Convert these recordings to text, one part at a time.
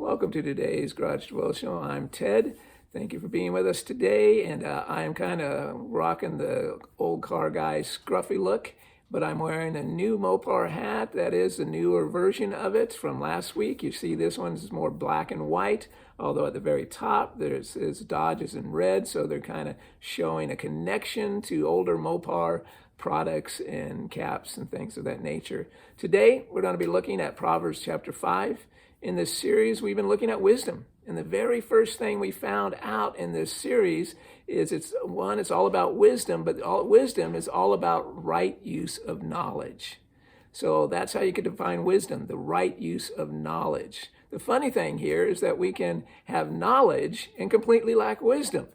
Welcome to today's Garage Devotional. I'm Ted. Thank you for being with us today. And I am kind of rocking the old car guy scruffy look, but I'm wearing a new Mopar hat. That is the newer version of it from last week. You see this one's more black and white, although at the very top there's Dodge is in red, so they're kind of showing a connection to older Mopar products and caps and things of that nature. Today, we're going to be looking at Proverbs chapter 5. In this series, we've been looking at wisdom. And the very first thing we found out in this series is it's all about wisdom, but wisdom is all about right use of knowledge. So that's how you can define wisdom, the right use of knowledge. The funny thing here is that we can have knowledge and completely lack wisdom.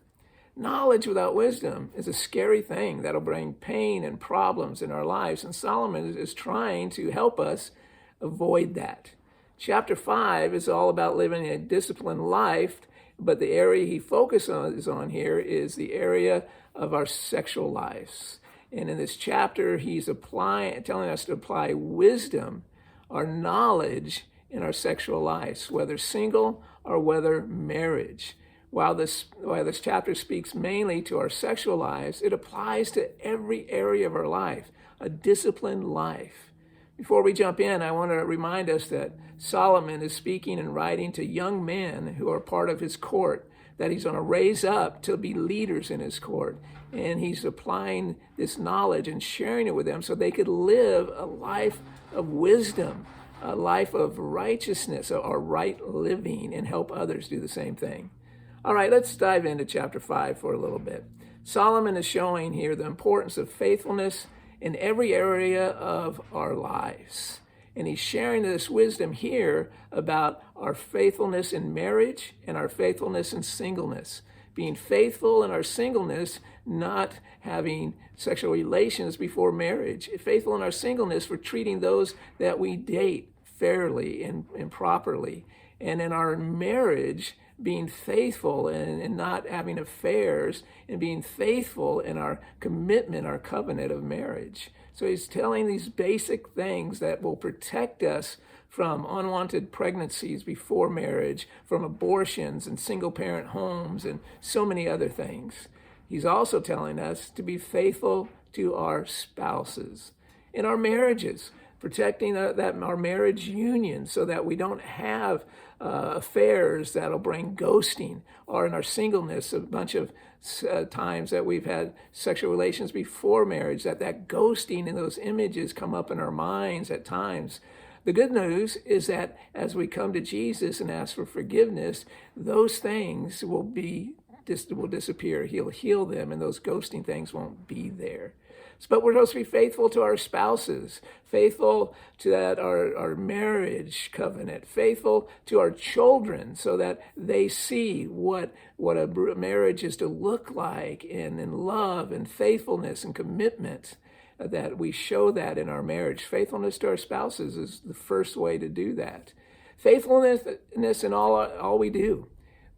Knowledge without wisdom is a scary thing that'll bring pain and problems in our lives. And Solomon is trying to help us avoid that. Chapter 5 is all about living a disciplined life, but the area he focuses on here is the area of our sexual lives. And in this chapter, he's telling us to apply wisdom, our knowledge in our sexual lives, whether single or whether marriage. While this chapter speaks mainly to our sexual lives, it applies to every area of our life, a disciplined life. Before we jump in, I want to remind us that Solomon is speaking and writing to young men who are part of his court, that he's going to raise up to be leaders in his court. And he's applying this knowledge and sharing it with them so they could live a life of wisdom, a life of righteousness, or right living, and help others do the same thing. All right, let's dive into chapter 5 for a little bit. Solomon is showing here the importance of faithfulness in every area of our lives. And he's sharing this wisdom here about our faithfulness in marriage and our faithfulness in singleness. Being faithful in our singleness, not having sexual relations before marriage. Faithful in our singleness for treating those that we date fairly and properly. And in our marriage, being faithful and not having affairs, and being faithful in our commitment, our covenant of marriage. So he's telling these basic things that will protect us from unwanted pregnancies before marriage, from abortions and single-parent homes, and so many other things. He's also telling us to be faithful to our spouses in our marriages, protecting our marriage union so that we don't have affairs that'll bring ghosting, or in our singleness, a bunch of times that we've had sexual relations before marriage, that ghosting and those images come up in our minds at times. The good news is that as we come to Jesus and ask for forgiveness, those things will disappear. He'll heal them, and those ghosting things won't be there. But we're supposed to be faithful to our spouses, faithful to our marriage covenant, faithful to our children so that they see what a marriage is to look like, and in love and faithfulness and commitment, that we show that in our marriage. Faithfulness to our spouses is the first way to do that. Faithfulness in all we do.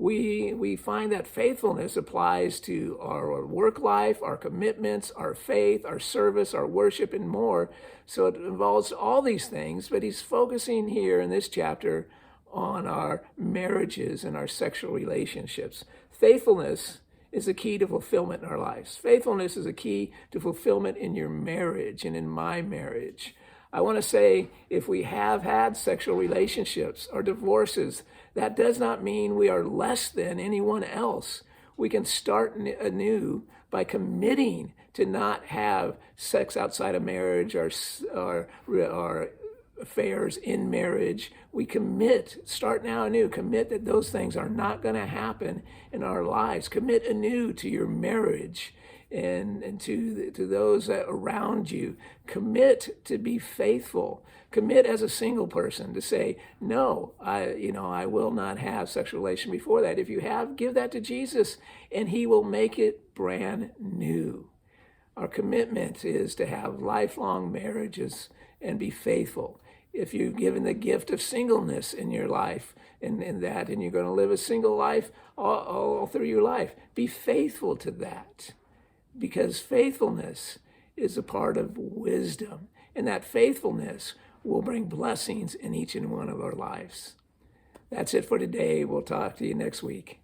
We find that faithfulness applies to our work life, our commitments, our faith, our service, our worship, and more. So it involves all these things, but he's focusing here in this chapter on our marriages and our sexual relationships. Faithfulness is a key to fulfillment in our lives. Faithfulness is a key to fulfillment in your marriage and in my marriage. I want to say, if we have had sexual relationships or divorces, that does not mean we are less than anyone else. We can start anew by committing to not have sex outside of marriage or affairs in marriage. We start now anew, commit that those things are not going to happen in our lives. Commit anew to your marriage and to those that around you. Commit to be faithful. Commit as a single person to say, no, I will not have sexual relation before that. If you have, give that to Jesus, and he will make it brand new. Our commitment is to have lifelong marriages and be faithful. If you've given the gift of singleness in your life and you're going to live a single life all through your life, be faithful to that, because faithfulness is a part of wisdom, and that faithfulness will bring blessings in each and one of our lives. That's it for today. We'll talk to you next week.